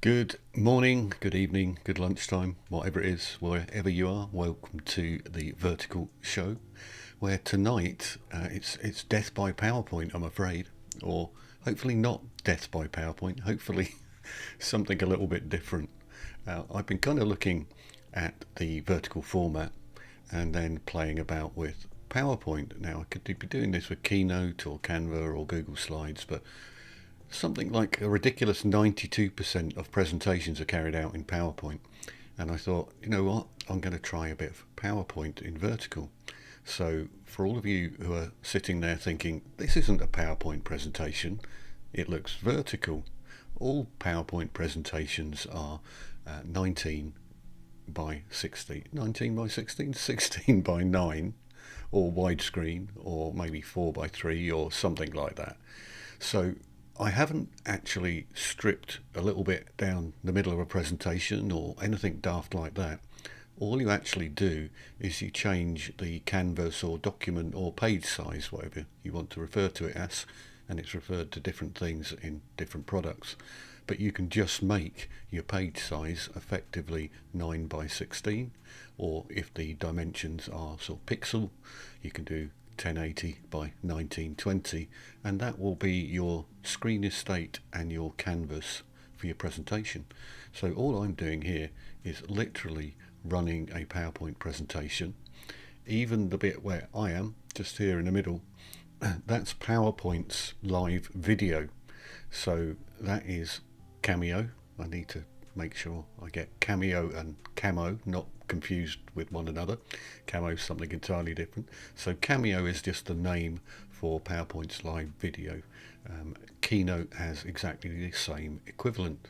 Good morning, good evening, good lunchtime, whatever it is, wherever you are. Welcome to the Vertical Show, where tonight it's death by PowerPoint, I'm afraid, or hopefully not death by PowerPoint. Hopefully something a little bit different. I've been kind of looking at the vertical format and then playing about with PowerPoint. Now I could be doing this with Keynote or Canva or Google Slides, but something like a ridiculous 92% of presentations are carried out in PowerPoint. And I thought, you know what, I'm going to try a bit of PowerPoint in vertical. So for all of you who are sitting there thinking, this isn't a PowerPoint presentation, it looks vertical. All PowerPoint presentations are 19 by 16, 19 by 16, 16 by 9, or widescreen, or maybe 4 by 3, or something like that. So I haven't actually stripped a little bit down the middle of a presentation or anything daft like that. All you actually do is you change the canvas or document or page size, whatever you want to refer to it as, and it's referred to different things in different products. But you can just make your page size effectively 9 by 16, or if the dimensions are sort of pixel, you can do 1080 by 1920, and that will be your screen estate and your canvas for your presentation. So all I'm doing here is literally running a PowerPoint presentation. Even the bit where I am, just here in the middle, that's PowerPoint's live video. So that is Cameo. I need to make sure I get Cameo and Camo not confused with one another. Camo is something entirely different. So Cameo is just the name for PowerPoint's live video. Keynote has exactly the same equivalent.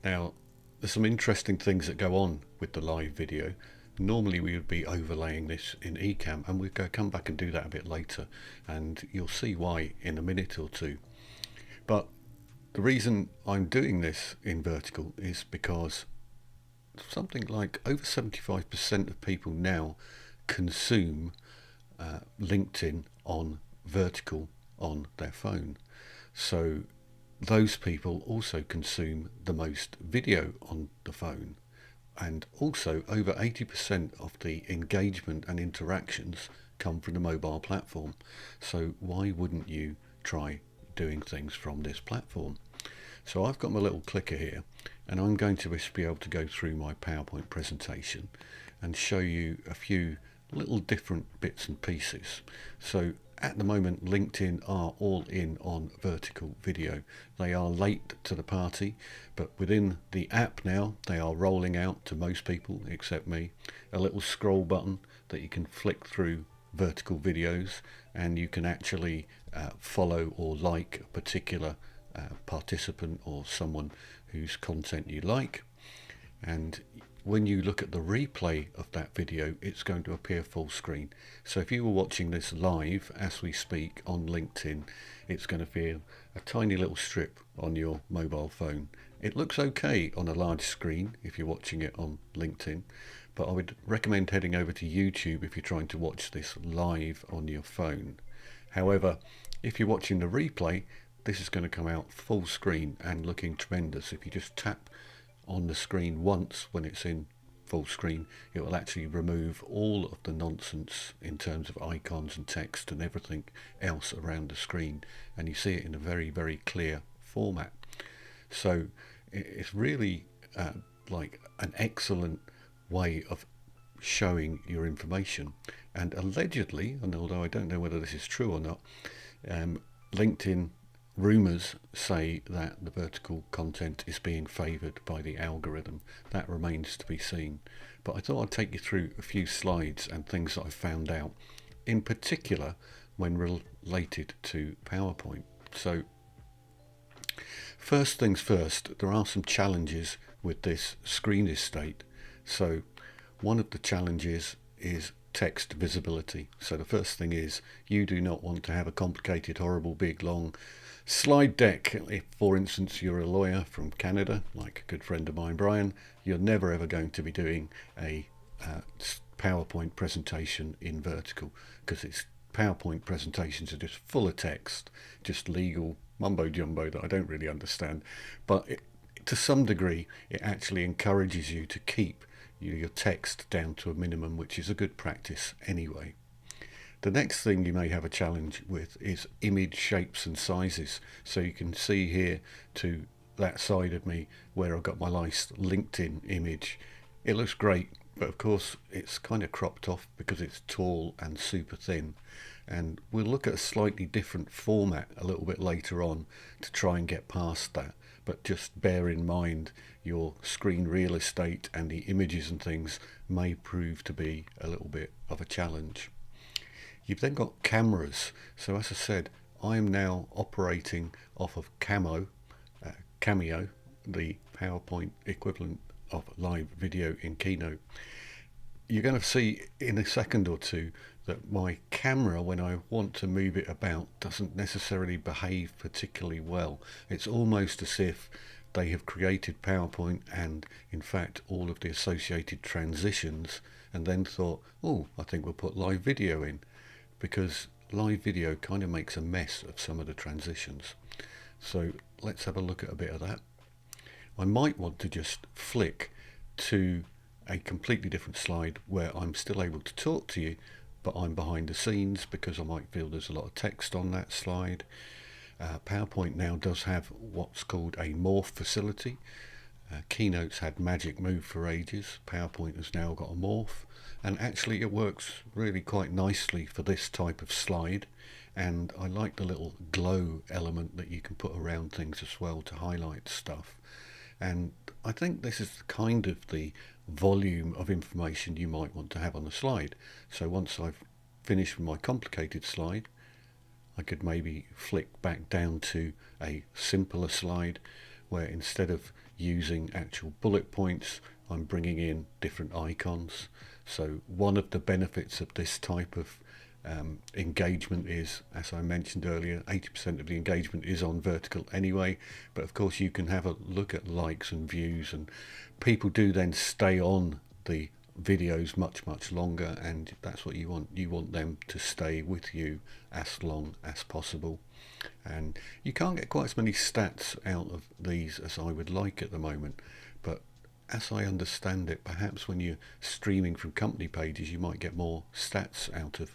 Now, there's some interesting things that go on with the live video. Normally we would be overlaying this in Ecamm, and we'll come back and do that a bit later, and you'll see why in a minute or two. But the reason I'm doing this in vertical is because something like over 75% of people now consume LinkedIn on vertical on their phone. So those people also consume the most video on the phone, and also over 80% of the engagement and interactions come from the mobile platform. So why wouldn't you try doing things from this platform? So I've got my little clicker here, and I'm going to just be able to go through my PowerPoint presentation and show you a few little different bits and pieces. So at the moment, LinkedIn are all in on vertical video. They are late to the party, but within the app now, they are rolling out to most people, except me, a little scroll button that you can flick through vertical videos, and you can actually follow or like a particular participant or someone whose content you like. And when you look at the replay of that video, it's going to appear full screen. So if you were watching this live as we speak on LinkedIn, it's going to feel a tiny little strip on your mobile phone. It looks okay on a large screen if you're watching it on LinkedIn, but I would recommend heading over to YouTube if you're trying to watch this live on your phone. However, if you're watching the replay, this is going to come out full screen and looking tremendous. If you just tap on the screen once when it's in full screen, it will actually remove all of the nonsense in terms of icons and text and everything else around the screen, and you see it in a very, very clear format. So it's really like an excellent way of showing your information. And allegedly, and although I don't know whether this is true or not, LinkedIn rumours say that the vertical content is being favoured by the algorithm. That remains to be seen. But I thought I'd take you through a few slides and things that I found out, in particular when related to PowerPoint. So first things first, there are some challenges with this screen estate. So one of the challenges is text visibility. So the first thing is, you do not want to have a complicated, horrible, big, long slide deck. If, for instance, you're a lawyer from Canada, like a good friend of mine, Brian, you're never ever going to be doing a PowerPoint presentation in vertical, because it's PowerPoint presentations are just full of text, just legal mumbo jumbo that I don't really understand. But to some degree, it actually encourages you to keep your text down to a minimum, which is a good practice anyway. The next thing you may have a challenge with is image shapes and sizes. So you can see here to that side of me where I've got my nice LinkedIn image. It looks great, but of course it's kind of cropped off because it's tall and super thin. And we'll look at a slightly different format a little bit later on to try and get past that. But just bear in mind your screen real estate and the images and things may prove to be a little bit of a challenge. You've then got cameras. So as I said, I'm now operating off of Cameo, the PowerPoint equivalent of live video in Keynote. You're going to see in a second or two that my camera, when I want to move it about, doesn't necessarily behave particularly well. It's almost as if they have created PowerPoint and in fact all of the associated transitions and then thought, oh, I think we'll put live video in, because live video kind of makes a mess of some of the transitions. So let's have a look at a bit of that. I might want to just flick to a completely different slide where I'm still able to talk to you, but I'm behind the scenes because I might feel there's a lot of text on that slide. PowerPoint now does have what's called a morph facility. Keynote's had Magic Move for ages. PowerPoint has now got a morph, and actually it works really quite nicely for this type of slide. And I like the little glow element that you can put around things as well to highlight stuff. And I think this is kind of the volume of information you might want to have on a slide. So once I've finished with my complicated slide, I could maybe flick back down to a simpler slide where instead of using actual bullet points, I'm bringing in different icons. So one of the benefits of this type of engagement is, as I mentioned earlier, 80% of the engagement is on vertical anyway, but of course you can have a look at likes and views, and people do then stay on the videos much longer, and that's what you want. You want them to stay with you as long as possible. And you can't get quite as many stats out of these as I would like at the moment, but as I understand it, perhaps when you're streaming from company pages you might get more stats out of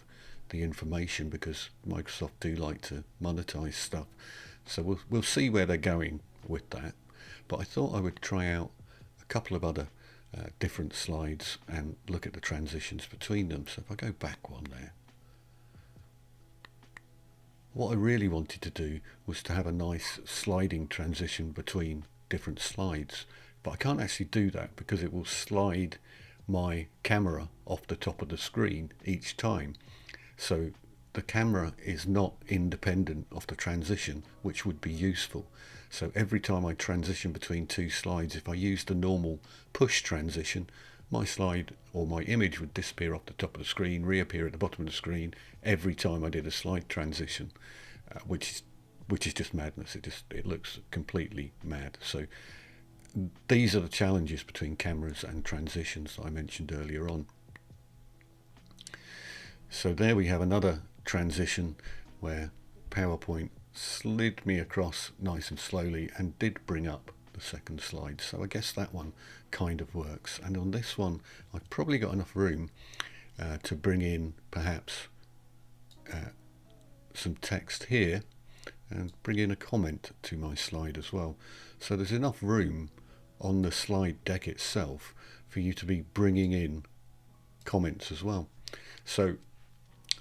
the information, because Microsoft do like to monetize stuff. So we'll see where they're going with that. But I thought I would try out a couple of other different slides and look at the transitions between them. So if I go back one there, what I really wanted to do was to have a nice sliding transition between different slides, but I can't actually do that because it will slide my camera off the top of the screen each time. So the camera is not independent of the transition, which would be useful. So every time I transition between two slides, if I used the normal push transition, my slide or my image would disappear off the top of the screen, reappear at the bottom of the screen every time I did a slide transition, which is just madness. It looks completely mad. So these are the challenges between cameras and transitions that I mentioned earlier on. So there we have another transition where PowerPoint slid me across nice and slowly and did bring up the second slide. So I guess that one kind of works. And on this one, I've probably got enough room to bring in perhaps some text here and bring in a comment to my slide as well. So there's enough room on the slide deck itself for you to be bringing in comments as well. So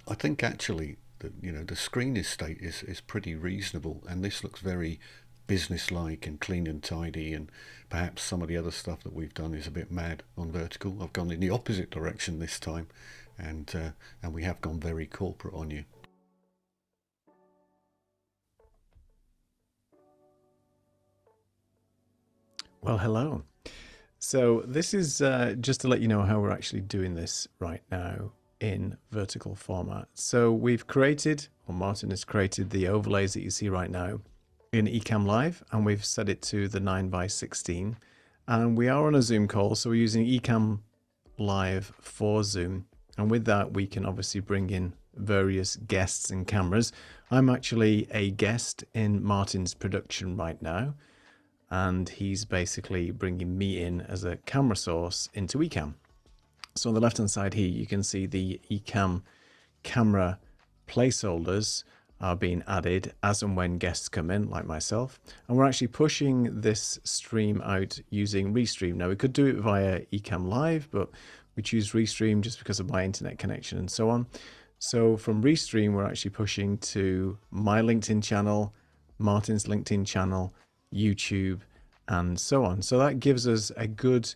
I think actually that, you know, the screen estate is pretty reasonable, and this looks very business-like and clean and tidy, and perhaps some of the other stuff that we've done is a bit mad on vertical. I've gone in the opposite direction this time, and we have gone very corporate on you. Well, hello. So this is just to let you know how we're actually doing this right now in vertical format. So we've created, or Martin has created, the overlays that you see right now in Ecamm Live, and we've set it to the 9:16. And we are on a Zoom call, so we're using Ecamm Live for Zoom. And with that, we can obviously bring in various guests and cameras. I'm actually a guest in Martin's production right now, and he's basically bringing me in as a camera source into Ecamm. So on the left hand side here, you can see the Ecamm camera placeholders are being added as and when guests come in, like myself. And we're actually pushing this stream out using Restream. Now we could do it via Ecamm Live, but we choose Restream just because of my internet connection and so on. So from Restream, we're actually pushing to my LinkedIn channel, Martin's LinkedIn channel, YouTube, and so on. So that gives us a good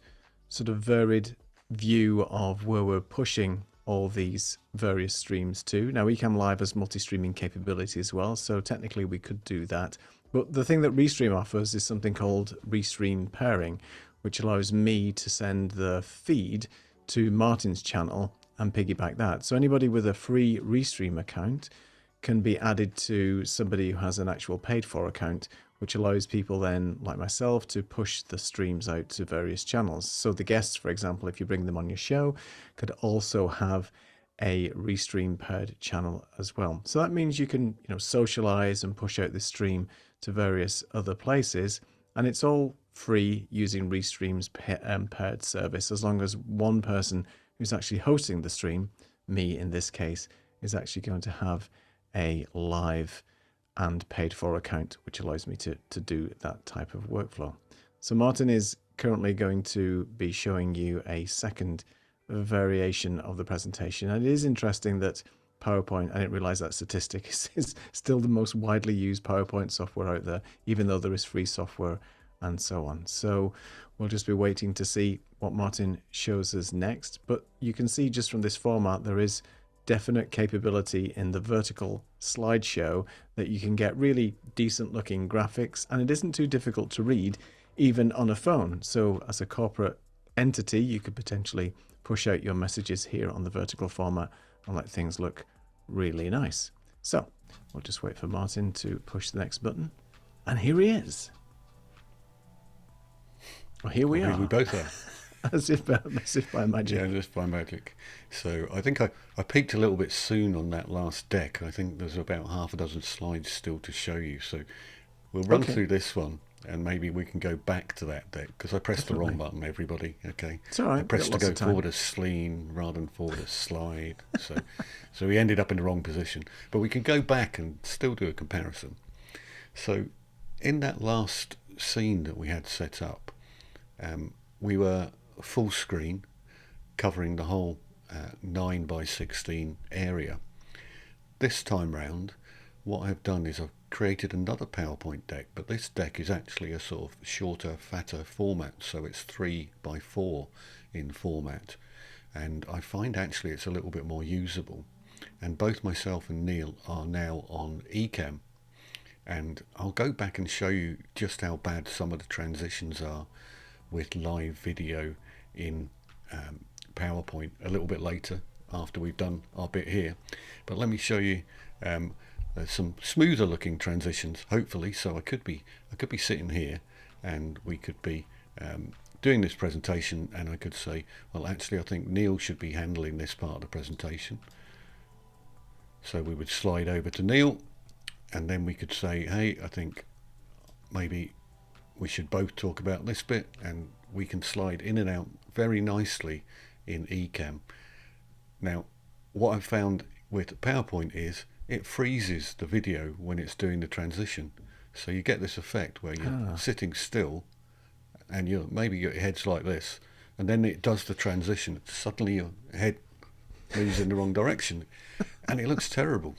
sort of varied view of where we're pushing all these various streams to. Now Ecamm Live has multi-streaming capability as well, so technically we could do that. But the thing that Restream offers is something called Restream pairing, which allows me to send the feed to Martin's channel and piggyback that. So anybody with a free Restream account can be added to somebody who has an actual paid for account, which allows people then, like myself, to push the streams out to various channels. So the guests, for example, if you bring them on your show, could also have a Restream paired channel as well. So that means you can, socialize and push out the stream to various other places, and it's all free using Restream's paired service, as long as one person who's actually hosting the stream, me in this case, is actually going to have a live and paid for account, which allows me to do that type of workflow. So Martin is currently going to be showing you a second variation of the presentation. And it is interesting that PowerPoint, I didn't realize that statistic, is still the most widely used PowerPoint software out there, even though there is free software and so on. So we'll just be waiting to see what Martin shows us next. But you can see just from this format, there is definite capability in the vertical slideshow that you can get really decent looking graphics, and it isn't too difficult to read even on a phone. So as a corporate entity, you could potentially push out your messages here on the vertical format and let things look really nice. So we'll just wait for Martin to push the next button, and here he is. Well, here we are. We both are. As if by magic. Yeah, just by magic. So I think I peaked a little bit soon on that last deck. I think there's about half a dozen slides still to show you. So we'll run through this one, and maybe we can go back to that deck, because I pressed the wrong button, everybody. Okay. It's all right. I pressed to go forward a sleen rather than forward a slide. So we ended up in the wrong position. But we can go back and still do a comparison. So in that last scene that we had set up, we were full screen, covering the whole 9:16 area. This time round, what I've done is I've created another PowerPoint deck, but this deck is actually a sort of shorter, fatter format, so it's 3:4 in format, and I find actually it's a little bit more usable. And both myself and Neil are now on Ecamm, and I'll go back and show you just how bad some of the transitions are with live video in PowerPoint a little bit later, after we've done our bit here. But let me show you some smoother looking transitions, hopefully. So I could be sitting here, and we could be doing this presentation, and I could say, well, actually, I think Neil should be handling this part of the presentation. So we would slide over to Neil, and then we could say, hey, I think maybe we should both talk about this bit, and we can slide in and out very nicely in Ecamm. Now, what I've found with PowerPoint is it freezes the video when it's doing the transition. So you get this effect where you're sitting still, and maybe your head's like this, and then it does the transition. Suddenly your head moves in the wrong direction, and it looks terrible.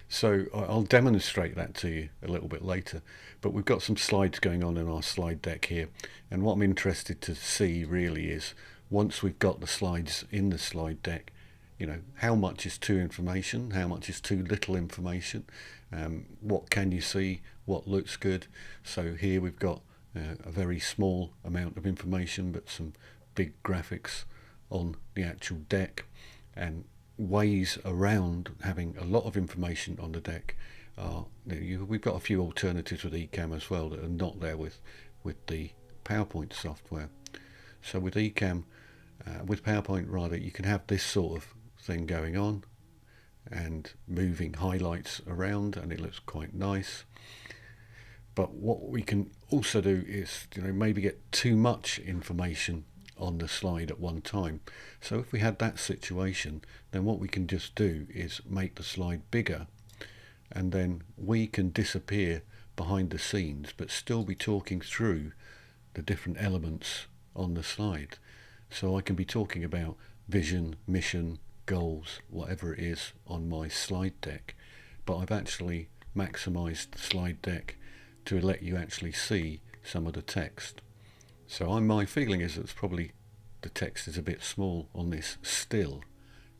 So I'll demonstrate that to you a little bit later. But we've got some slides going on in our slide deck here, and what I'm interested to see really is, once we've got the slides in the slide deck, how much is too information, how much is too little information, what can you see, what looks good. So here we've got a very small amount of information, but some big graphics on the actual deck, and ways around having a lot of information on the deck are, we've got a few alternatives with Ecamm as well that are not there with the PowerPoint software. So with Ecamm, with PowerPoint rather, you can have this sort of thing going on and moving highlights around, and it looks quite nice. But what we can also do is maybe get too much information on the slide at one time. So if we had that situation, then what we can just do is make the slide bigger, and then we can disappear behind the scenes but still be talking through the different elements on the slide. So I can be talking about vision, mission, goals, whatever it is on my slide deck, but I've actually maximized the slide deck to let you actually see some of the text. So my feeling is that probably the text is a bit small on this still,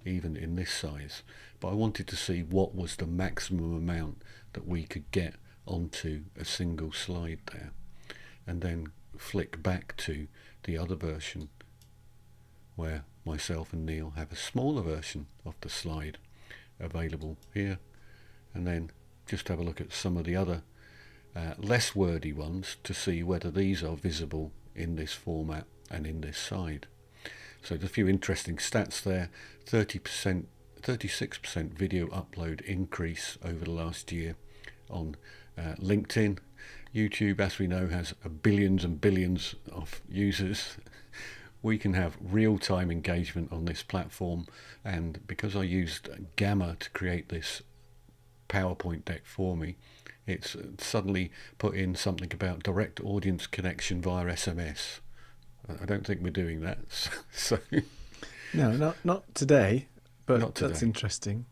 even in this size. But I wanted to see what was the maximum amount that we could get onto a single slide there, and then flick back to the other version where myself and Neil have a smaller version of the slide available here, and then just have a look at some of the other less wordy ones to see whether these are visible in this format and in this side. So there's a few interesting stats there. 36% video upload increase over the last year on LinkedIn. YouTube, as we know, has billions and billions of users. We can have real-time engagement on this platform, and because I used Gamma to create this PowerPoint deck for me, it's suddenly put in something about direct audience connection via SMS. I don't think we're doing that. So No, not today, but not today. That's interesting.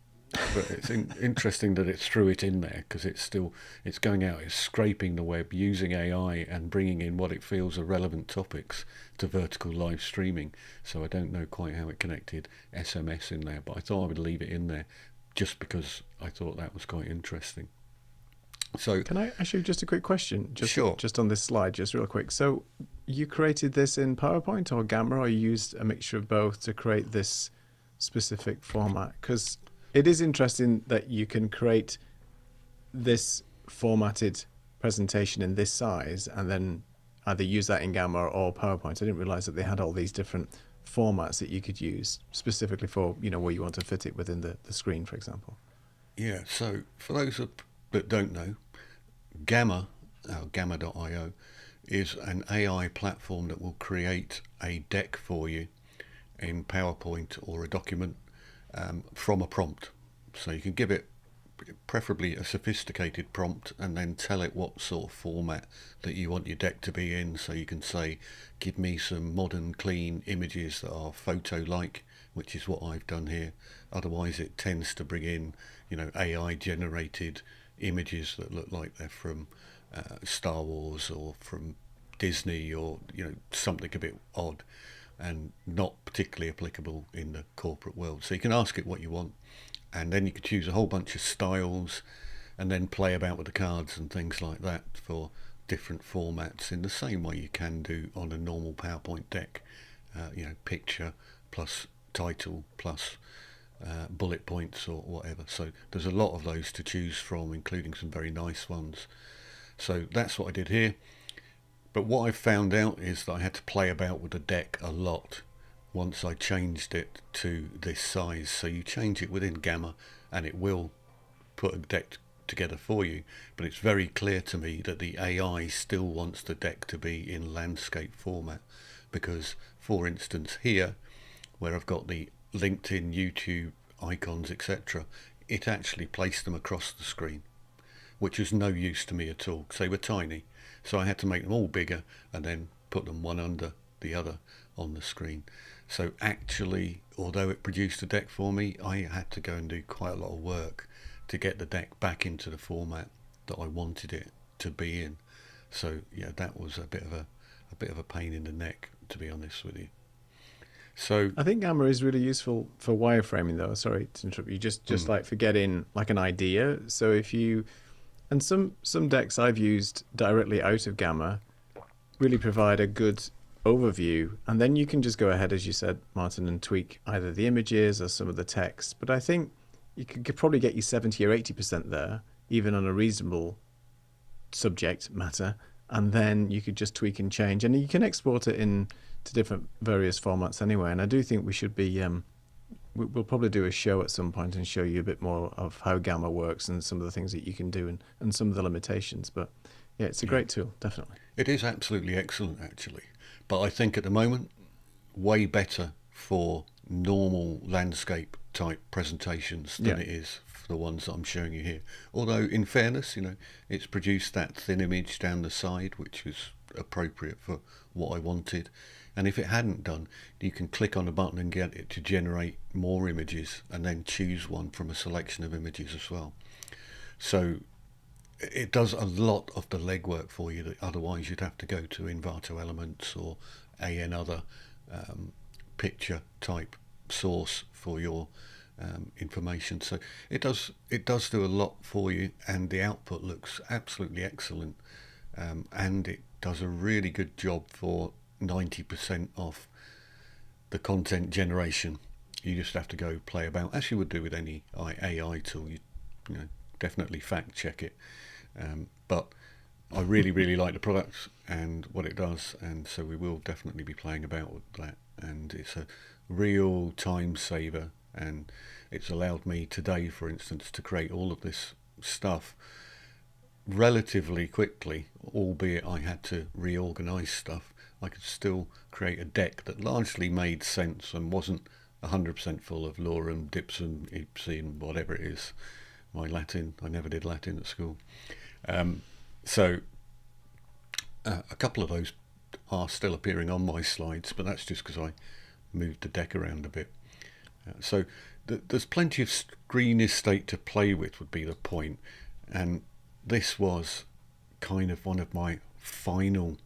But it's interesting that it threw it in there, because it's going out, it's scraping the web using AI and bringing in what it feels are relevant topics to vertical live streaming. So I don't know quite how it connected SMS in there, but I thought I would leave it in there just because I thought that was quite interesting. So can I ask you just a quick question? Sure. Just on this slide, just real quick. So you created this in PowerPoint or Gamma, or you used a mixture of both to create this specific format? Because it is interesting that you can create this formatted presentation in this size and then either use that in Gamma or PowerPoint. I didn't realize that they had all these different formats that you could use specifically for, where you want to fit it within the screen, for example. Yeah, so for those that don't know, Gamma, Gamma.io, is an AI platform that will create a deck for you in PowerPoint or a document from a prompt. So you can give it preferably a sophisticated prompt and then tell it what sort of format that you want your deck to be in. So you can say, give me some modern clean images that are photo-like, which is what I've done here. Otherwise it tends to bring in AI generated images that look like they're from Star Wars or from Disney, or something a bit odd and not particularly applicable in the corporate world. So you can ask it what you want, and then you could choose a whole bunch of styles and then play about with the cards and things like that for different formats in the same way you can do on a normal PowerPoint deck. Picture plus title plus bullet points or whatever. So there's a lot of those to choose from, including some very nice ones. So that's what I did here. But what I found out is that I had to play about with the deck a lot once I changed it to this size. So you change it within Gamma and it will put a deck together for you, but it's very clear to me that the AI still wants the deck to be in landscape format, because for instance here where I've got the LinkedIn, YouTube icons, etc., it actually placed them across the screen, which was no use to me at all because they were tiny. So I had to make them all bigger and then put them one under the other on the screen. So actually, although it produced a deck for me, I had to go and do quite a lot of work to get the deck back into the format that I wanted it to be in. So yeah, that was a bit of a pain in the neck, to be honest with you. So I think Gamma is really useful for wireframing, though. Sorry to interrupt you. Just like for getting like an idea. So if you, and some decks I've used directly out of Gamma really provide a good overview, and then you can just go ahead, as you said, Martin, and tweak either the images or some of the text. But I think you could probably get you 70 or 80% there, even on a reasonable subject matter, and then you could just tweak and change, and you can export it in to different various formats anyway. And I do think we should be we'll probably do a show at some point and show you a bit more of how Gamma works and some of the things that you can do, and some of the limitations. But yeah, it's a great tool, definitely. it is absolutely excellent actually, but I think at the moment way better for normal landscape type presentations than it is for the ones that I'm showing you here. Although in fairness, it's produced that thin image down the side, which was appropriate for what I wanted. And if it hadn't done, you can click on a button and get it to generate more images and then choose one from a selection of images as well. So it does a lot of the legwork for you that otherwise you'd have to go to Envato Elements or another picture type source for your information. So it does do a lot for you, and the output looks absolutely excellent, and it does a really good job for 90% of the content generation. You just have to go play about, as you would do with any AI tool. You definitely fact check it, but I really like the product and what it does, and so we will definitely be playing about with that. And it's a real time saver, and it's allowed me today, for instance, to create all of this stuff relatively quickly, albeit I had to reorganize stuff. I could still create a deck that largely made sense and wasn't 100% full of lorem, dipsum, ipsum, whatever it is. My Latin, I never did Latin at school. So a couple of those are still appearing on my slides, but that's just because I moved the deck around a bit. So there's plenty of screen estate to play with, would be the point. And this was kind of one of my final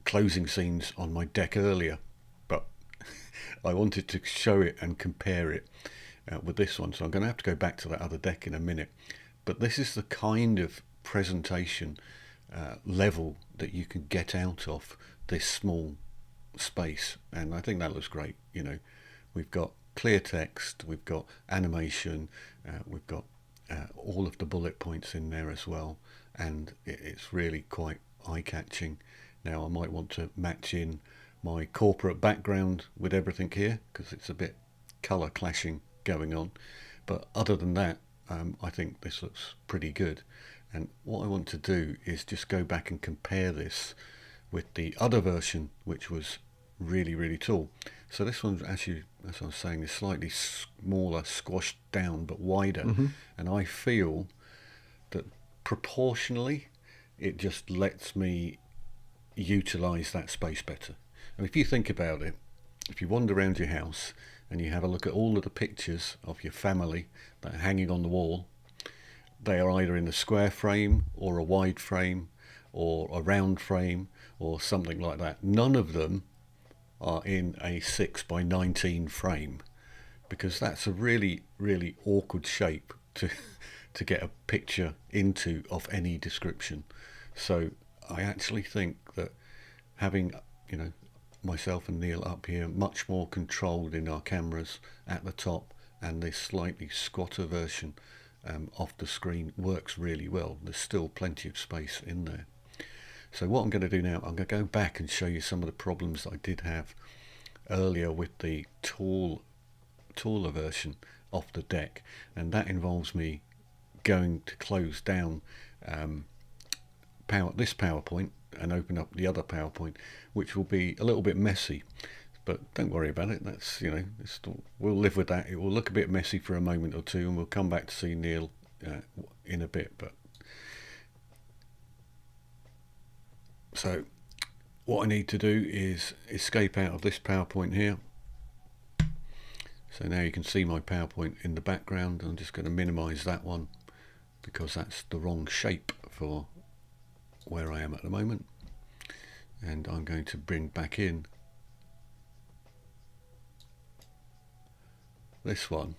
closing scenes on my deck earlier, but I wanted to show it and compare it with this one, so I'm going to have to go back to that other deck in a minute. But this is the kind of presentation level that you can get out of this small space, and I think that looks great. We've got clear text, we've got animation, we've got all of the bullet points in there as well, and it's really quite eye-catching. Now I might want to match in my corporate background with everything here because it's a bit colour clashing going on, but other than that, I think this looks pretty good. And what I want to do is just go back and compare this with the other version, which was really tall. So this one, actually, as I was saying, is slightly smaller, squashed down, but wider. And I feel that proportionally it just lets me utilize that space better. And if you think about it, if you wander around your house and you have a look at all of the pictures of your family that are hanging on the wall, they are either in a square frame or a wide frame or a round frame or something like that. None of them are in a 6x19 frame, because that's a really awkward shape to get a picture into of any description. So I actually think that having myself and Neil up here much more controlled in our cameras at the top, and this slightly squatter version of the screen works really well. There's still plenty of space in there. So what I'm going to do now, I'm going to go back and show you some of the problems that I did have earlier with the taller version of the deck, and that involves me going to close down this PowerPoint and open up the other PowerPoint, which will be a little bit messy, but don't worry about it. That's, we'll live with that. It will look a bit messy for a moment or two, and we'll come back to see Neil in a bit. But so what I need to do is escape out of this PowerPoint here. So now you can see my PowerPoint in the background. I'm just going to minimize that one because that's the wrong shape for where I am at the moment. And I'm going to bring back in this one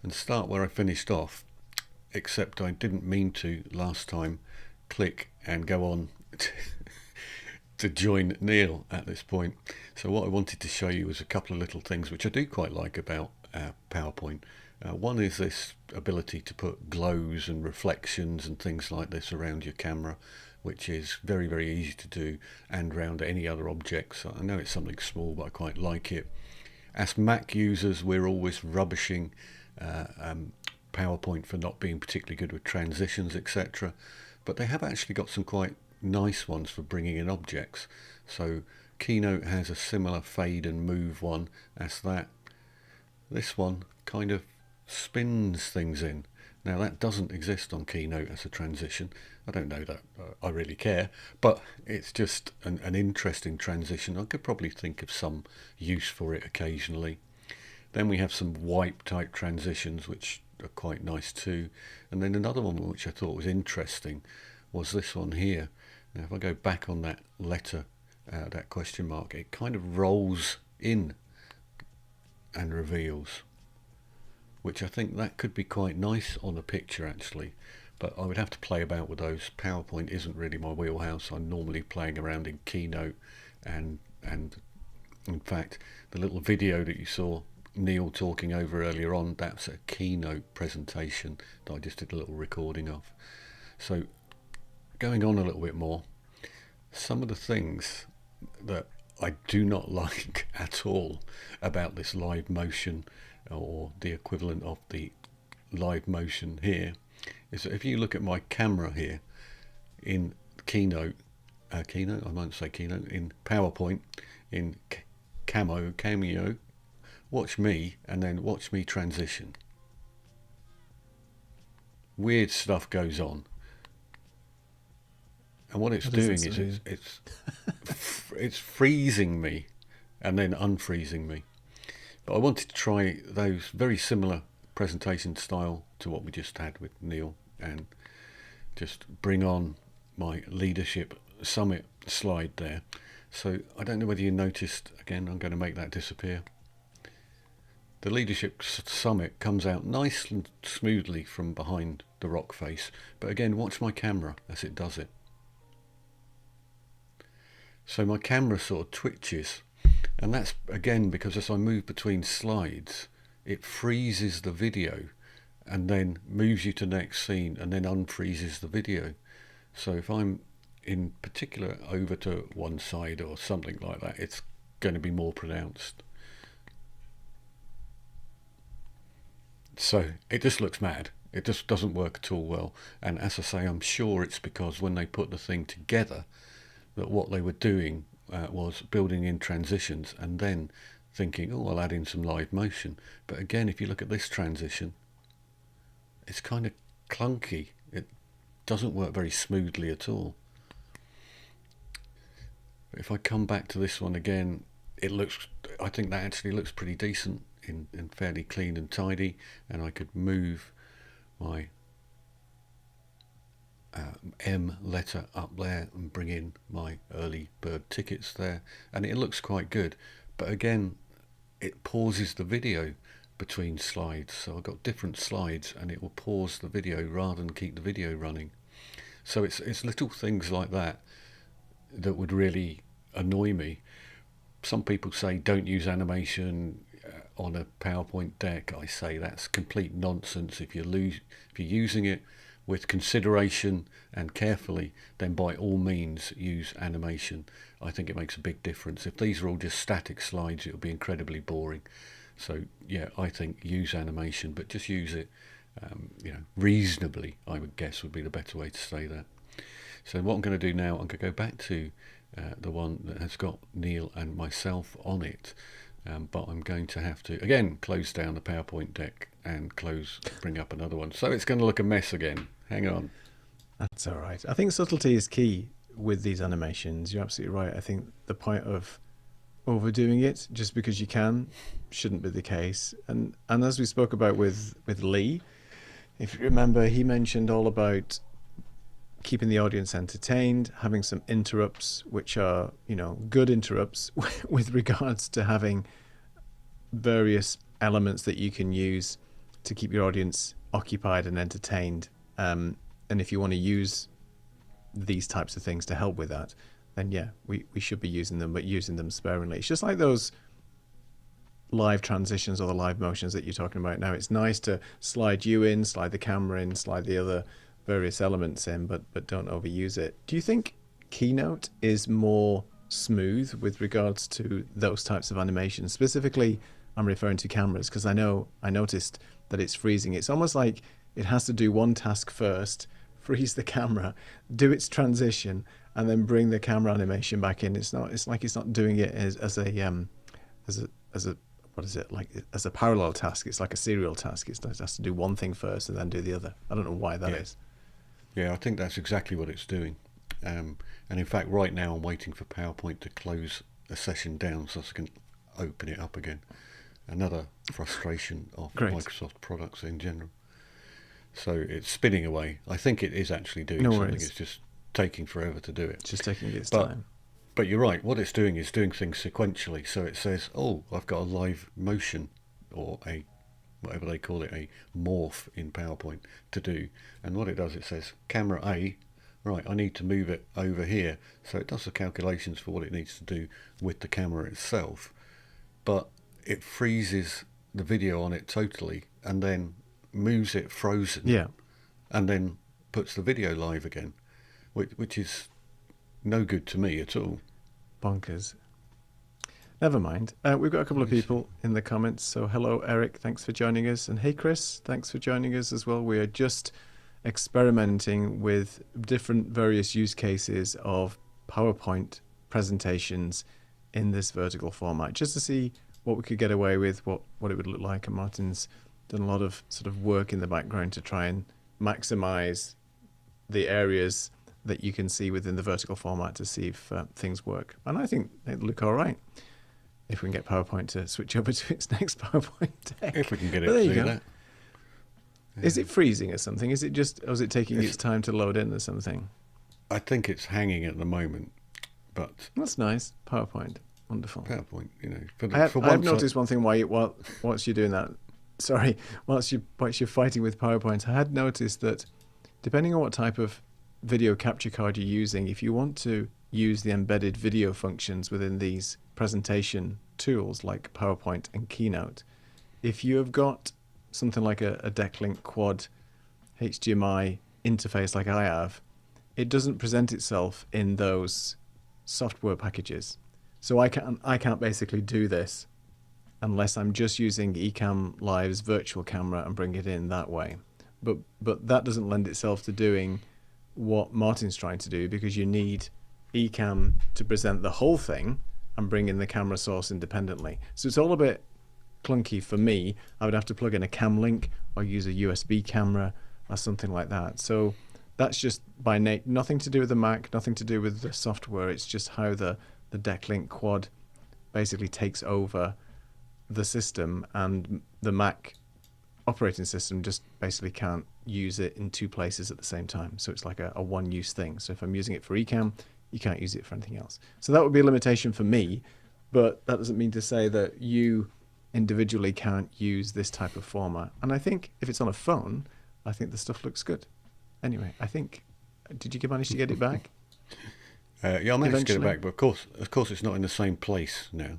and start where I finished off, except I didn't mean to last time click and go on to join Neil at this point. So what I wanted to show you was a couple of little things which I do quite like about PowerPoint. One is this ability to put glows and reflections and things like this around your camera, which is very, very easy to do, and around any other objects. I know it's something small, but I quite like it. As Mac users, we're always rubbishing PowerPoint for not being particularly good with transitions, etc. But they have actually got some quite nice ones for bringing in objects. So Keynote has a similar fade and move one as that. This one kind of spins things in. Now that doesn't exist on Keynote as a transition. I don't know that I really care, but it's just an interesting transition. I could probably think of some use for it occasionally. Then we have some wipe type transitions which are quite nice too. And then another one which I thought was interesting was this one here. Now if I go back on that letter, that question mark, it kind of rolls in and reveals, which I think that could be quite nice on a picture actually, but I would have to play about with those. PowerPoint isn't really my wheelhouse. I'm normally playing around in Keynote, and in fact the little video that you saw Neil talking over earlier on, that's a Keynote presentation that I just did a little recording of. So going on a little bit more, some of the things that I do not like at all about this live motion, or the equivalent of the live motion here, is that if you look at my camera here in Keynote, I might say Keynote, in PowerPoint, in Cameo, watch me and then watch me transition. Weird stuff goes on. And what it's doing is it's freezing me and then unfreezing me. But I wanted to try those very similar presentation style to what we just had with Neil, and just bring on my Leadership Summit slide there. So I don't know whether you noticed, again I'm going to make that disappear. The Leadership Summit comes out nice and smoothly from behind the rock face, but again watch my camera as it does it. So my camera sort of twitches, and that's again because as I move between slides it freezes the video and then moves you to the next scene and then unfreezes the video. So if I'm in particular over to one side or something like that, it's going to be more pronounced. So it just looks mad. It just doesn't work at all well. And as I say, I'm sure it's because when they put the thing together, that what they were doing was building in transitions and then thinking, oh, I'll add in some live motion. But again, if you look at this transition, it's kind of clunky. It doesn't work very smoothly at all. But if I come back to this one again, I think that actually looks pretty decent and fairly clean and tidy, and I could move my M letter up there and bring in my early bird tickets there, and it looks quite good. But again, it pauses the video between slides, so I've got different slides and it will pause the video rather than keep the video running. So it's little things like that that would really annoy me. Some people say don't use animation on a PowerPoint deck. I say that's complete nonsense. If you're using it, with consideration and carefully, then by all means use animation. I think it makes a big difference. If these are all just static slides, it will be incredibly boring. So yeah, I think use animation, but just use it, reasonably, I would guess would be the better way to say that. So what I'm going to do now, I'm going to go back to the one that has got Neil and myself on it. But I'm going to have to, again, close down the PowerPoint deck and bring up another one. So it's going to look a mess again. Hang on. That's all right. I think subtlety is key with these animations. You're absolutely right. I think the point of overdoing it just because you can shouldn't be the case. And as we spoke about with Lee, if you remember, he mentioned all about keeping the audience entertained, having some interrupts, which are, good interrupts with regards to having various elements that you can use to keep your audience occupied and entertained. And if you want to use these types of things to help with that, then yeah, we should be using them, but using them sparingly. It's just like those live transitions or the live motions that you're talking about now. It's nice to slide you in, slide the camera in, slide the other various elements in, but don't overuse it. Do you think Keynote is more smooth with regards to those types of animations? Specifically, I'm referring to cameras, because I noticed that it's freezing. It's almost like it has to do one task first, freeze the camera, do its transition, and then bring the camera animation back in. It's like it's not doing it as a what is it, like as a parallel task. It's like a serial task. It has to do one thing first and then do the other. I don't know why that is. Yeah, I think that's exactly what it's doing. And in fact, right now I'm waiting for PowerPoint to close a session down so I can open it up again. Another frustration of Microsoft products in general. So it's spinning away. I think it is actually doing something. It's just taking forever to do it. It's just taking its time. But you're right. What it's doing is doing things sequentially. So it says, oh, I've got a live motion or a whatever they call it, a morph in PowerPoint to do. And what it does, it says camera A, right, I need to move it over here. So it does the calculations for what it needs to do with the camera itself. But it freezes the video on it totally and then moves it frozen. Yeah. And then puts the video live again, which is no good to me at all. Bonkers. Never mind. We've got a couple of people in the comments. So hello, Eric. Thanks for joining us. And hey, Chris. Thanks for joining us as well. We are just experimenting with different various use cases of PowerPoint presentations in this vertical format, just to see what we could get away with, what it would look like. And Martin's done a lot of sort of work in the background to try and maximize the areas that you can see within the vertical format to see if things work. And I think they look all right. If we can get PowerPoint to switch over to its next PowerPoint deck. If we can get it to do that. Yeah. Is it freezing or something? Is it just, or is it taking its time to load in or something? I think it's hanging at the moment, but that's nice. PowerPoint, wonderful. PowerPoint, I've noticed one thing whilst you're doing that. Sorry, whilst you're fighting with PowerPoint, I had noticed that depending on what type of video capture card you're using, if you want to use the embedded video functions within these presentation tools like PowerPoint and Keynote, if you have got something like a Decklink Quad HDMI interface like I have, it doesn't present itself in those software packages. So I can't basically do this unless I'm just using Ecamm Live's virtual camera and bring it in that way. But that doesn't lend itself to doing what Martin's trying to do, because you need Ecamm to present the whole thing and bring in the camera source independently. So it's all a bit clunky for me. I would have to plug in a cam link or use a USB camera or something like that. So that's just by nothing to do with the Mac, nothing to do with the software. It's just how the Decklink Quad basically takes over the system, and the Mac operating system just basically can't use it in two places at the same time. So it's like a one-use thing. So if I'm using it for Ecamm, you can't use it for anything else. So that would be a limitation for me, but that doesn't mean to say that you individually can't use this type of format. And I think if it's on a phone, I think the stuff looks good. Anyway, did you manage to get it back? Yeah, I managed to get it back, but of course it's not in the same place now.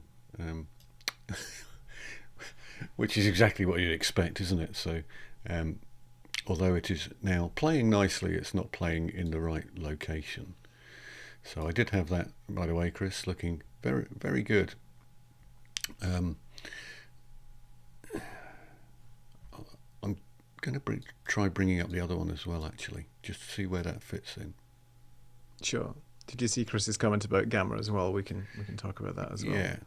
Which is exactly what you'd expect, isn't it? So although it is now playing nicely, it's not playing in the right location. So I did have that, by the way, Chris, looking very, very good. I'm going to try bringing up the other one as well, actually, just to see where that fits in. Sure. Did you see Chris's comment about Gamma as well? We can talk about that as well. Yeah.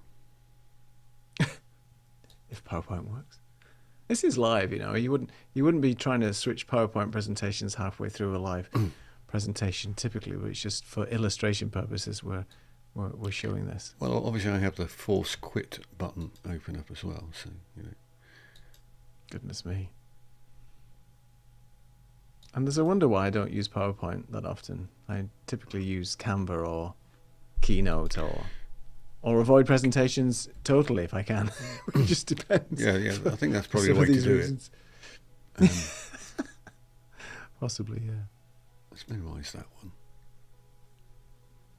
If PowerPoint works. This is live, you know. You wouldn't be trying to switch PowerPoint presentations halfway through a live presentation typically, but it's just for illustration purposes we're showing this. Well, obviously I have the force quit button open up as well, so you know. Goodness me. And there's a wonder why I don't use PowerPoint that often. I typically use Canva or Keynote or avoid presentations totally if I can. It just depends. Yeah, I think that's probably the way to do reasons. It. Possibly, yeah. Let's minimise that one.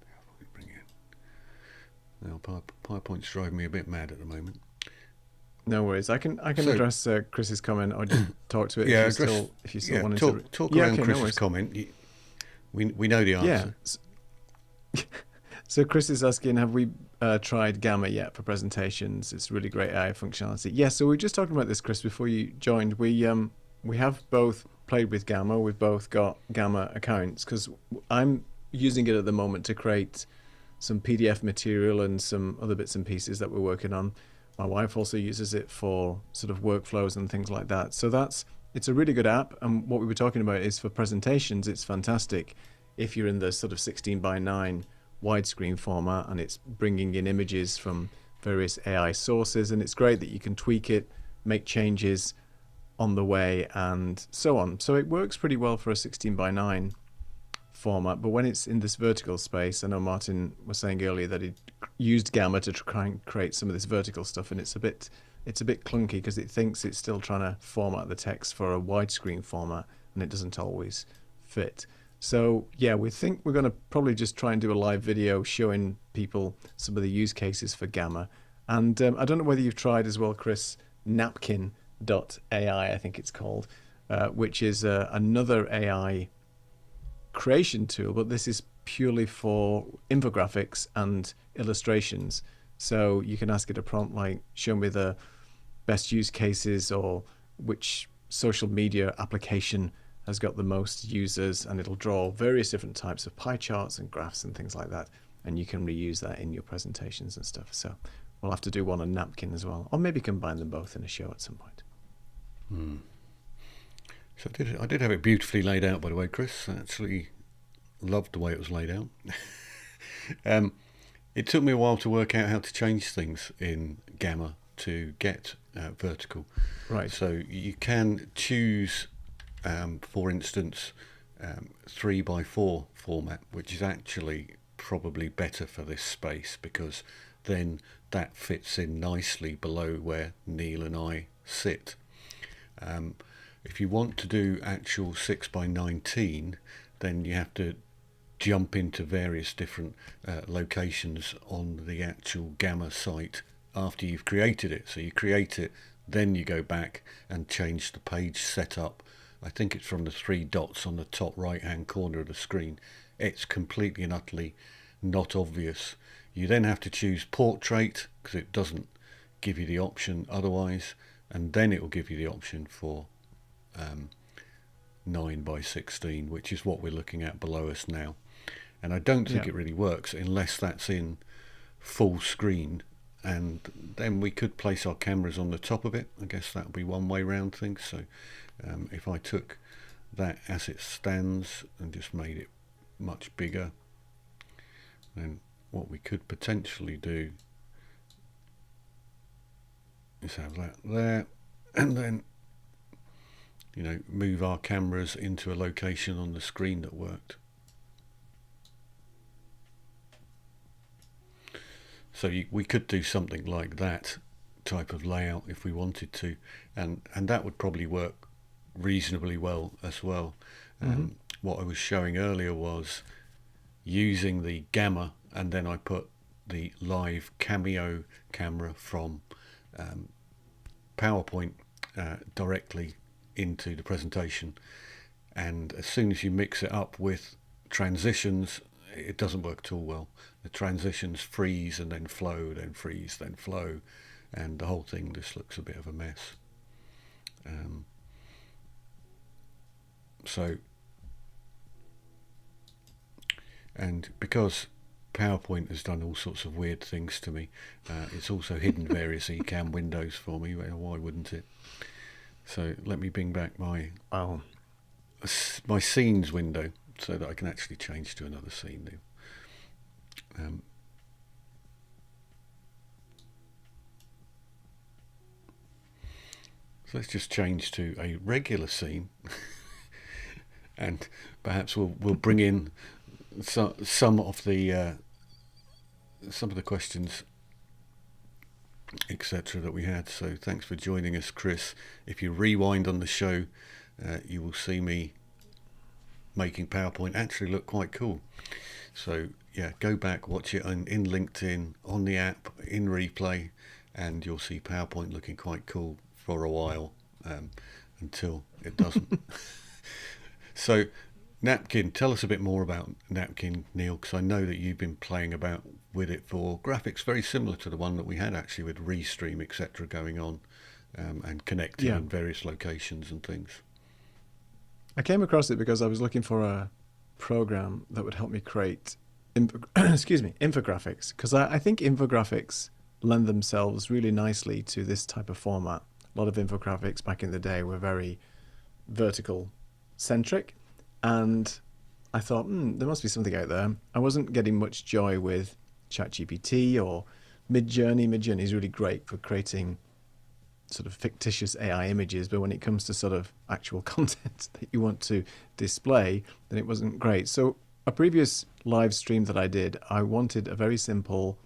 How do we bring in? Now, PowerPoint's driving me a bit mad at the moment. No worries. I can address Chris's comment or just talk to it if you still want to talk around Chris's comment. We know the answer. Yeah. So Chris is asking, have we tried Gamma yet for presentations? It's really great AI functionality. Yeah, so we were just talking about this, Chris, before you joined. We have both played with Gamma. We've both got Gamma accounts because I'm using it at the moment to create some PDF material and some other bits and pieces that we're working on. My wife also uses it for sort of workflows and things like that. So it's a really good app. And what we were talking about is for presentations, it's fantastic if you're in the sort of 16:9 widescreen format and it's bringing in images from various AI sources. And it's great that you can tweak it, make changes on the way and so on. So it works pretty well for a 16:9 format, but when it's in this vertical space, I know Martin was saying earlier that he used Gamma to try and create some of this vertical stuff, and it's a bit clunky because it thinks it's still trying to format the text for a widescreen format, and it doesn't always fit. So yeah, we think we're going to probably just try and do a live video showing people some of the use cases for Gamma. And I don't know whether you've tried as well, Chris, Napkin.ai, I think it's called, which is another AI creation tool, but this is purely for infographics and illustrations. So you can ask it a prompt like, show me the best use cases or which social media application has got the most users, and it'll draw various different types of pie charts and graphs and things like that, and you can reuse that in your presentations and stuff. So we'll have to do one on Napkin as well, or maybe combine them both in a show at some point. So I did have it beautifully laid out, by the way, Chris. I actually loved the way it was laid out. It took me a while to work out how to change things in Gamma to get vertical. Right. So you can choose, for instance, 3x4 format, which is actually probably better for this space because then that fits in nicely below where Neil and I sit. If you want to do actual 6x19, then you have to jump into various different locations on the actual Gamma site after you've created it. So you create it, then you go back and change the page setup. I think it's from the 3 dots on the top right hand corner of the screen. It's completely and utterly not obvious. You then have to choose portrait because it doesn't give you the option otherwise, and then it will give you the option for 9x16, which is what we're looking at below us now. And I don't think it really works unless that's in full screen, and then we could place our cameras on the top of it. I guess that would be one way round things. So if I took that as it stands and just made it much bigger, then what we could potentially do is have that there, and then move our cameras into a location on the screen that worked. So we could do something like that type of layout if we wanted to, and that would probably work reasonably well as well. What I was showing earlier was using the Gamma, and then I put the live Cameo camera from PowerPoint directly into the presentation, and as soon as you mix it up with transitions, it doesn't work at all well. The transitions freeze and then flow, then freeze, then flow, and the whole thing just looks a bit of a mess. And because PowerPoint has done all sorts of weird things to me, it's also hidden various eCam windows for me. Why wouldn't it? So let me bring back my scenes window so that I can actually change to another scene now. So let's just change to a regular scene, and perhaps we'll bring in some of the questions, etc., that we had. So thanks for joining us, Chris. If you rewind on the show, you will see me making PowerPoint actually look quite cool. So yeah, go back, watch it in LinkedIn, on the app, in replay, and you'll see PowerPoint looking quite cool for a while, until it doesn't. So Napkin, tell us a bit more about Napkin, Neil, because I know that you've been playing about with it for graphics very similar to the one that we had actually with Restream, etc., going on, and connecting in various locations and things. I came across it because I was looking for a program that would help me create infographics, because I think infographics lend themselves really nicely to this type of format. A lot of infographics back in the day were very vertical centric, and I thought, there must be something out there. I wasn't getting much joy with ChatGPT or Midjourney. Midjourney is really great for creating sort of fictitious AI images, but when it comes to sort of actual content that you want to display, then it wasn't great. So a previous live stream that I did, I wanted a very simple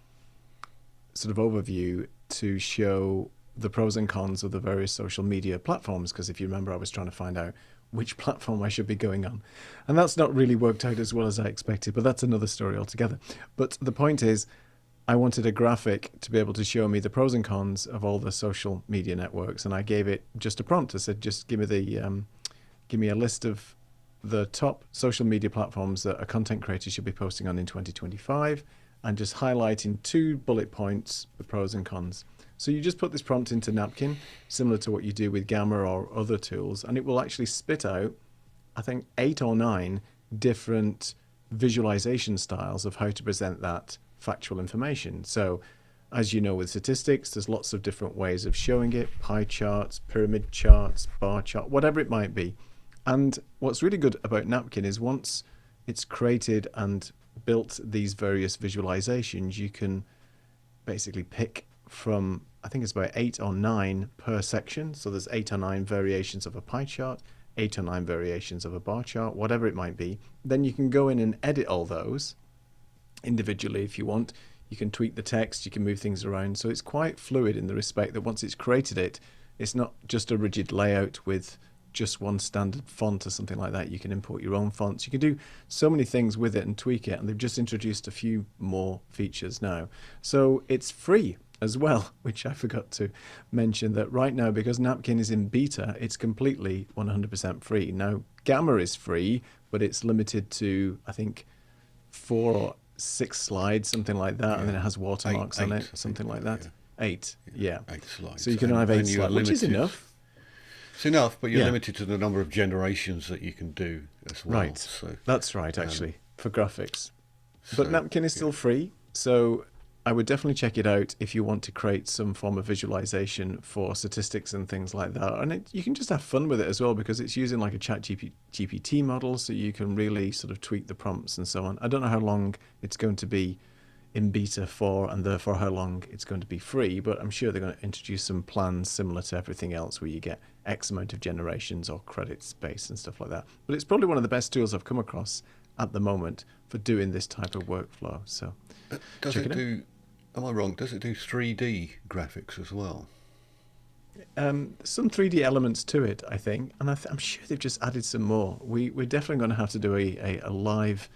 sort of overview to show the pros and cons of the various social media platforms, because if you remember, I was trying to find out which platform I should be going on, and that's not really worked out as well as I expected, but that's another story altogether. But the point is, I wanted a graphic to be able to show me the pros and cons of all the social media networks, and I gave it just a prompt. I said, just give me a list of the top social media platforms that a content creator should be posting on in 2025, and just highlight in 2 bullet points the pros and cons. So you just put this prompt into Napkin, similar to what you do with Gamma or other tools, and it will actually spit out, I think, 8 or 9 different visualization styles of how to present that factual information. So as you know, with statistics, there's lots of different ways of showing it: pie charts, pyramid charts, bar chart, whatever it might be. And what's really good about Napkin is once it's created and built these various visualizations, you can basically pick from, I think it's about 8 or 9 per section. So there's 8 or 9 variations of a pie chart, 8 or 9 variations of a bar chart, whatever it might be. Then you can go in and edit all those individually if you want. You can tweak the text, you can move things around. So it's quite fluid in the respect that once it's created it, it's not just a rigid layout with just one standard font or something like that. You can import your own fonts. You can do so many things with it and tweak it, and they've just introduced a few more features now. So it's free as well, which I forgot to mention, that right now, because Napkin is in beta, it's completely 100% free. Now, Gamma is free, but it's limited to, I think, 4 or 6 slides, something like that, and then it has watermarks on it, something like that. Yeah. 8, yeah. 8 slides. So you can have 8 slides, which is enough. It's enough, but you're limited to the number of generations that you can do as well. Right, so, that's right, actually, for graphics. But Napkin is still free, so I would definitely check it out if you want to create some form of visualization for statistics and things like that. And you can just have fun with it as well, because it's using like a ChatGPT model, so you can really sort of tweak the prompts and so on. I don't know how long it's going to be in beta for, and therefore how long it's going to be free, but I'm sure they're going to introduce some plans similar to everything else where you get X amount of generations or credit space and stuff like that. But it's probably one of the best tools I've come across at the moment for doing this type of workflow. So does it do, am I wrong, does it do 3D graphics as well? Some 3D elements to it, I think, and I'm sure they've just added some more. We're definitely going to have to do a live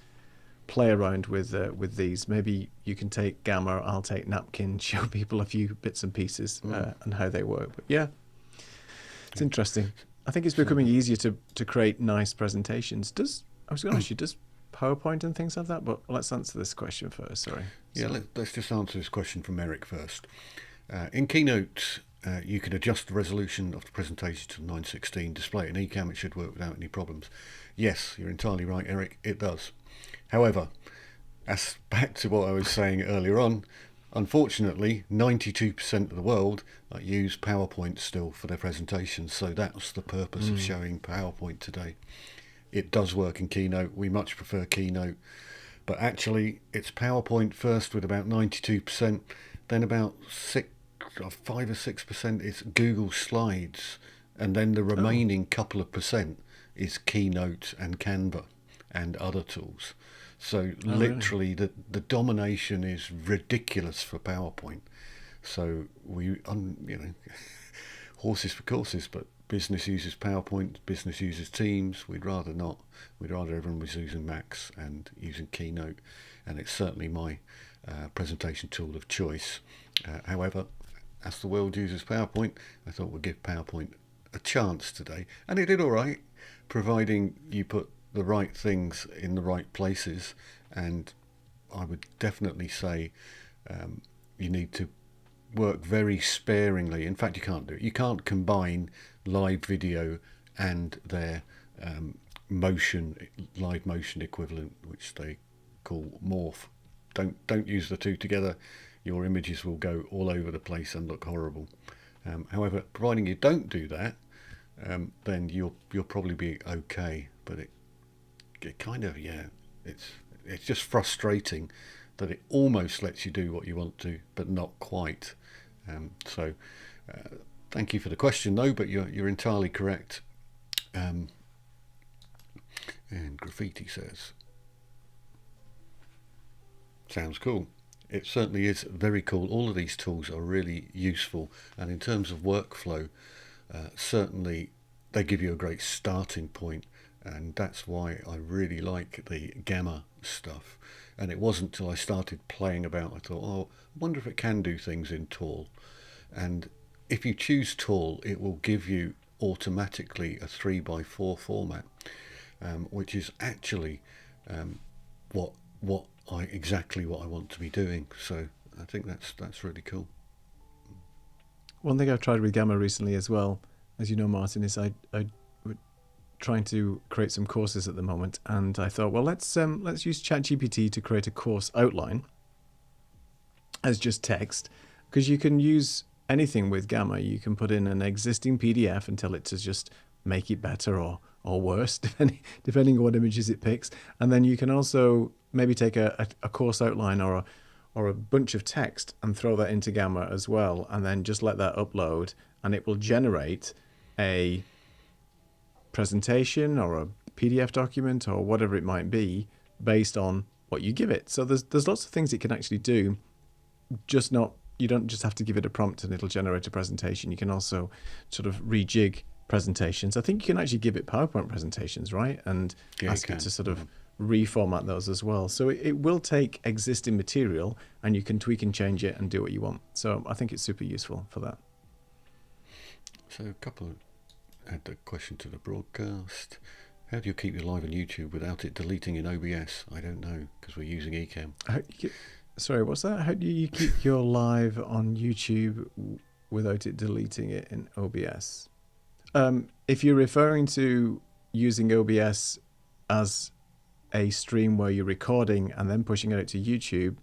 play around with these. Maybe you can take Gamma, I'll take Napkin, show people a few bits and pieces and how they work. But yeah, it's interesting. I think it's becoming easier to create nice presentations. I was going to ask you, does PowerPoint and things like that? But let's answer this question first. Sorry. Yeah, let's just answer this question from Eric first. In Keynote, you can adjust the resolution of the presentation to 916. Display it in Ecamm, it should work without any problems. Yes, you're entirely right, Eric, it does. However, as back to what I was saying earlier on, unfortunately, 92% of the world use PowerPoint still for their presentations, so that's the purpose of showing PowerPoint today. It does work in Keynote. We much prefer Keynote, but actually it's PowerPoint first with about 92%, then about 5 or 6% is Google Slides, and then the remaining couple of percent is Keynote and Canva and other tools. So literally really? the domination is ridiculous for PowerPoint. So horses for courses, but business uses PowerPoint, business uses Teams. We'd rather not. We'd rather everyone was using Macs and using Keynote, and it's certainly my presentation tool of choice. However, as the world uses PowerPoint, I thought we'd give PowerPoint a chance today, and it did all right, providing you put the right things in the right places. And I would definitely say you need to work very sparingly. In fact, you can't do it. You can't combine live video and their live motion equivalent, which they call morph. Don't use the two together. Your images will go all over the place and look horrible. However, providing you don't do that, then you'll probably be okay. But it kind of, it's just frustrating that it almost lets you do what you want to, but not quite. So thank you for the question though, but you're entirely correct. And Graffiti says, sounds cool. It certainly is very cool. All of these tools are really useful, and in terms of workflow, certainly they give you a great starting point. And that's why I really like the Gamma stuff. And it wasn't till I started playing about I thought, I wonder if it can do things in Tall. And if you choose Tall, it will give you automatically a 3x4 format, which is actually exactly what I want to be doing. So I think that's really cool. One thing I've tried with Gamma recently as well, as you know, Martin, is I trying to create some courses at the moment, and I thought, well, let's use ChatGPT to create a course outline as just text, because you can use anything with Gamma. You can put in an existing PDF and tell it to just make it better or worse, depending on what images it picks, and then you can also maybe take a course outline or a bunch of text and throw that into Gamma as well, and then just let that upload, and it will generate a presentation or a PDF document or whatever it might be based on what you give it. So there's lots of things it can actually do. You don't just have to give it a prompt and it'll generate a presentation. You can also sort of rejig presentations. I think you can actually give it PowerPoint presentations, right? And ask it to sort of reformat those as well. So it will take existing material and you can tweak and change it and do what you want. So I think it's super useful for that. So a couple of add the question to the broadcast. How do you keep your live on YouTube without it deleting in OBS? I don't know, because we're using Ecamm. Sorry, what's that? How do you keep your live on YouTube without it deleting it in OBS? If you're referring to using OBS as a stream where you're recording and then pushing it out to YouTube,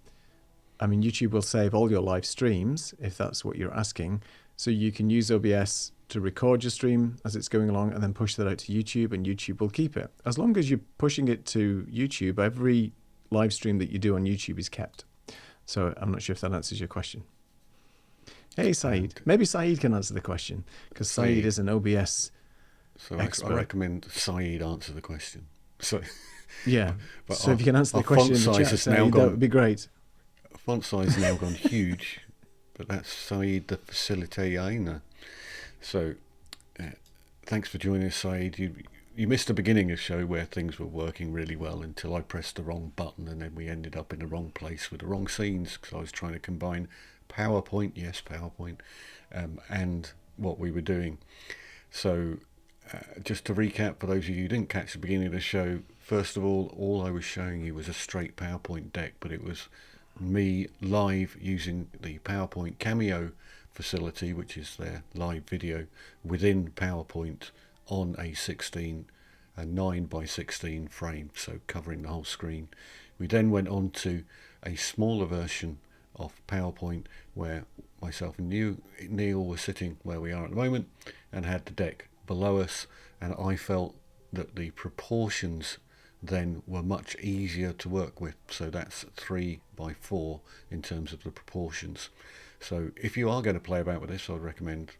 I mean, YouTube will save all your live streams, if that's what you're asking. So you can use OBS to record your stream as it's going along and then push that out to YouTube, and YouTube will keep it. As long as you're pushing it to YouTube, every live stream that you do on YouTube is kept. So I'm not sure if that answers your question. Hey, Saeed. Maybe Saeed can answer the question, because Saeed is an OBS expert. I recommend Saeed answer the question. So yeah. So if you can answer the question in the chat, Saeed, that would be great. Font size has now gone huge, but that's Saeed, the facilitator. So thanks for joining us, Saeed. You missed the beginning of the show where things were working really well until I pressed the wrong button, and then we ended up in the wrong place with the wrong scenes, because I was trying to combine PowerPoint, and what we were doing. So just to recap for those of you who didn't catch the beginning of the show, first of all I was showing you was a straight PowerPoint deck, but it was me live using the PowerPoint Cameo facility, which is their live video within PowerPoint on a 9 by 16 frame, so covering the whole screen. We then went on to a smaller version of PowerPoint where myself and Neil were sitting where we are at the moment and had the deck below us, and I felt that the proportions then were much easier to work with. So that's 3 by 4 in terms of the proportions. So if you are going to play about with this, I'd recommend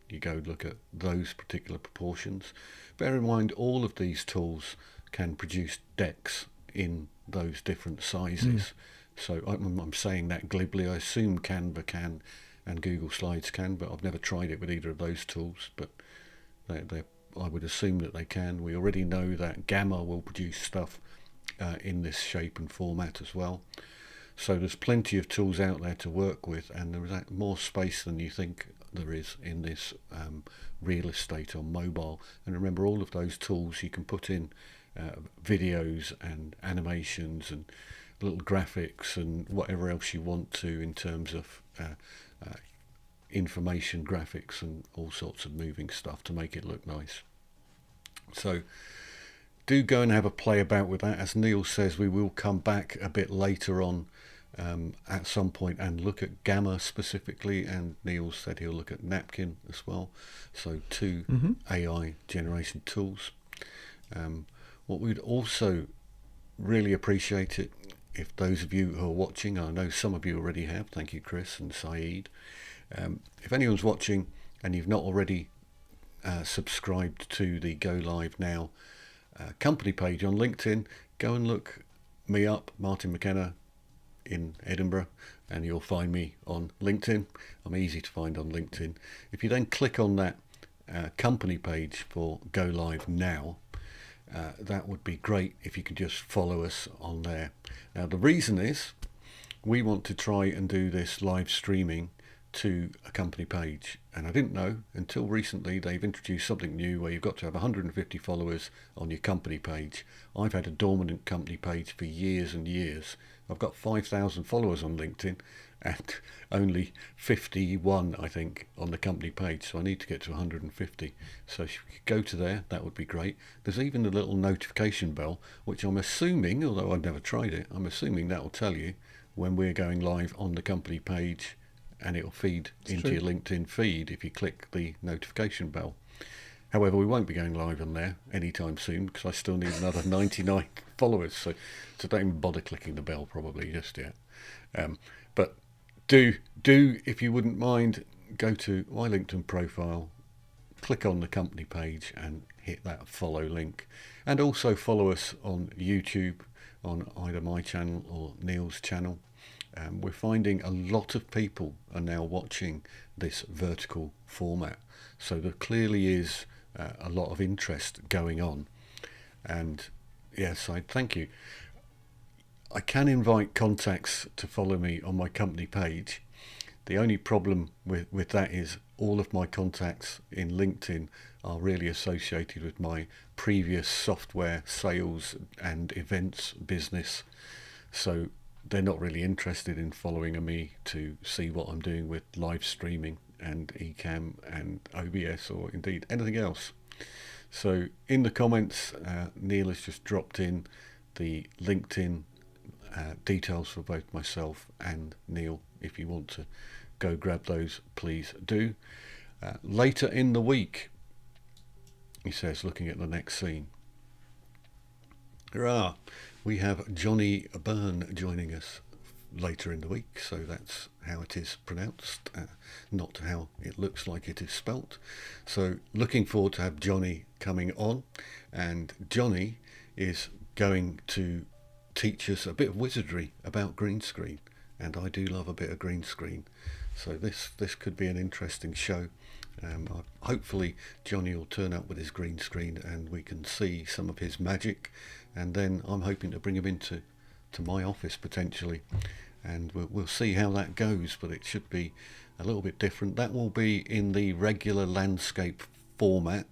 you go look at those particular proportions. Bear in mind, all of these tools can produce decks in those different sizes. So I'm saying that glibly. I assume Canva can and Google Slides can, but I've never tried it with either of those tools. But I would assume that they can. We already know that Gamma will produce stuff in this shape and format as well. So there's plenty of tools out there to work with, and there is more space than you think there is in this real estate on mobile. And remember, all of those tools you can put in videos and animations and little graphics and whatever else you want to in terms of information graphics and all sorts of moving stuff to make it look nice. So do go and have a play about with that. As Neil says, we will come back a bit later on at some point and look at Gamma specifically, and Neil said he'll look at Napkin as well. So 2 AI generation tools. What we'd also really appreciate it if those of you who are watching, I know some of you already have, thank you Chris and Saeed, if anyone's watching and you've not already subscribed to the Go Live Now company page on LinkedIn, go and look me up, Martin McKenna in Edinburgh, and you'll find me on LinkedIn. I'm easy to find on LinkedIn. If you then click on that company page for Go Live Now, that would be great if you could just follow us on there. Now the reason is we want to try and do this live streaming to a company page, and I didn't know until recently they've introduced something new where you've got to have 150 followers on your company page. I've had a dormant company page for years and years. I've got 5,000 followers on LinkedIn and only 51 I think on the company page, so I need to get to 150. So if you could go to there, that would be great. There's even a little notification bell, which I'm assuming, although I've never tried it, I'm assuming that will tell you when we're going live on the company page, and it'll feed into your LinkedIn feed if you click the notification bell. However, we won't be going live on there anytime soon because I still need another 99 followers, so don't even bother clicking the bell probably just yet. But do, if you wouldn't mind, go to my LinkedIn profile, click on the company page and hit that follow link. And also follow us on YouTube on either my channel or Neil's channel. We're finding a lot of people are now watching this vertical format, so there clearly is a lot of interest going on, and yes, I thank you. I can invite contacts to follow me on my company page. The only problem with that is all of my contacts in LinkedIn are really associated with my previous software sales and events business, so they're not really interested in following me to see what I'm doing with live streaming and Ecamm and OBS or indeed anything else. So in the comments, Neil has just dropped in the LinkedIn details for both myself and Neil. If you want to go grab those, please do. Later in the week, he says, looking at the next scene, hurrah! We have Johnny Byrne joining us later in the week, so that's how it is pronounced, not how it looks like it is spelt. So looking forward to have Johnny coming on, and Johnny is going to teach us a bit of wizardry about green screen, and I do love a bit of green screen, so this could be an interesting show. Hopefully Johnny will turn up with his green screen and we can see some of his magic, and then I'm hoping to bring him into my office potentially, and we'll see how that goes, but it should be a little bit different. That will be in the regular landscape format,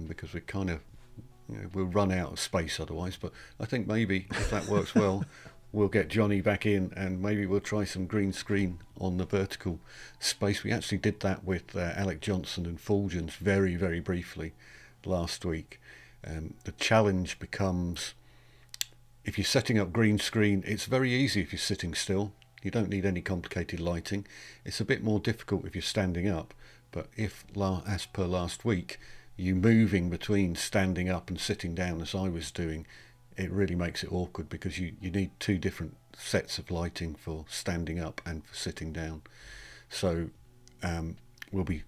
because we kind of, we'll run out of space otherwise. But I think maybe if that works well, we'll get Johnny back in, and maybe we'll try some green screen on the vertical space. We actually did that with Alec Johnson and Fulgens very, very briefly last week. The challenge becomes, if you're setting up green screen, it's very easy if you're sitting still. You don't need any complicated lighting. It's a bit more difficult if you're standing up. But if, as per last week, you moving between standing up and sitting down as I was doing, it really makes it awkward, because you need two different sets of lighting for standing up and for sitting down. So we'll be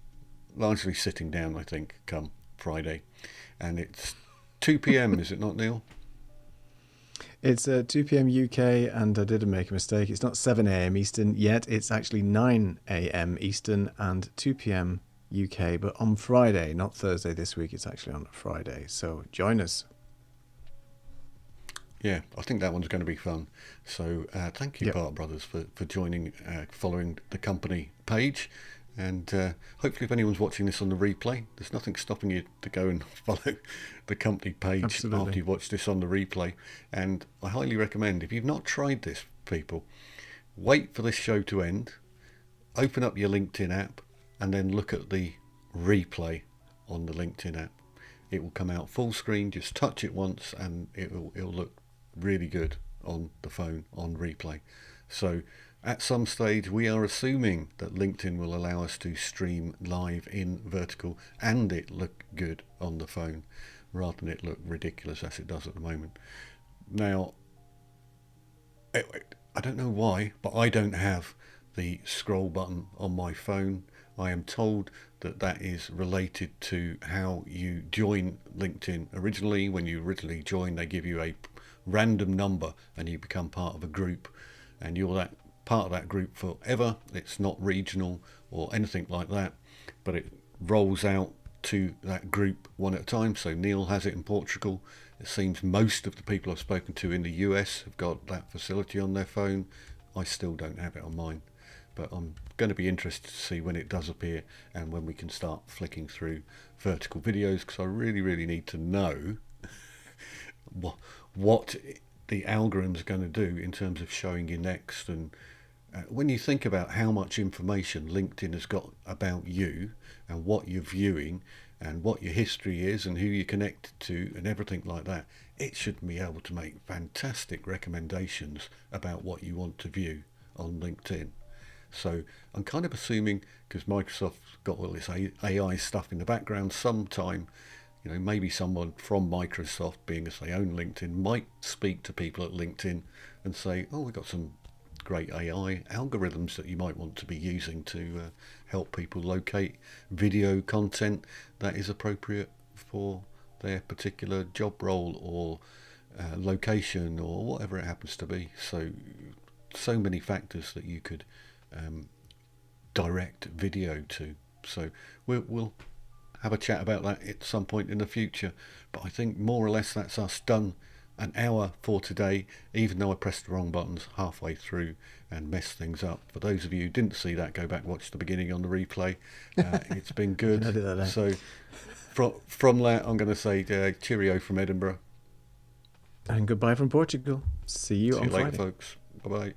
largely sitting down, I think, come Friday. And it's 2 p.m, is it not, Neil? It's 2 p.m. UK, and I did make a mistake. It's not 7 a.m. Eastern yet. It's actually 9 a.m. Eastern and 2 p.m. UK, but on Friday, not Thursday this week. It's actually on a Friday. So join us. Yeah, I think that one's going to be fun. So thank you, Bart Brothers, for joining, following the company page. And hopefully if anyone's watching this on the replay, there's nothing stopping you to go and follow the company page. Absolutely. After you've watched this on the replay. And I highly recommend, if you've not tried this, people, wait for this show to end, open up your LinkedIn app, and then look at the replay on the LinkedIn app. It will come out full screen. Just touch it once and it'll look really good on the phone on replay. So at some stage, we are assuming that LinkedIn will allow us to stream live in vertical and it look good on the phone, rather than it look ridiculous as it does at the moment. Now, I don't know why, but I don't have the scroll button on my phone. I am told that that is related to how you join LinkedIn. Originally, when you originally join, they give you a random number and you become part of a group, and you're that part of that group forever. It's not regional or anything like that, but it rolls out to that group one at a time. So Neil has it in Portugal. It seems most of the people I've spoken to in the US have got that facility on their phone. I still don't have it on mine, but I'm going to be interested to see when it does appear and when we can start flicking through vertical videos, because I really need to know what the algorithm's going to do in terms of showing you next. And when you think about how much information LinkedIn has got about you and what you're viewing and what your history is and who you're connected to and everything like that, it should be able to make fantastic recommendations about what you want to view on LinkedIn. So I'm kind of assuming, because Microsoft's got all this AI stuff in the background, sometime, maybe someone from Microsoft, being as they own LinkedIn, might speak to people at LinkedIn and say, oh, we've got some great AI algorithms that you might want to be using to help people locate video content that is appropriate for their particular job role or location or whatever it happens to be. So many factors that you could direct video to. So we'll have a chat about that at some point in the future, but I think more or less that's us done an hour for today, even though I pressed the wrong buttons halfway through and messed things up. For those of you who didn't see that, go back, watch the beginning on the replay. It's been good. So from that, I'm going to say cheerio from Edinburgh. And goodbye from Portugal. See you on Friday. Later, folks. Bye-bye.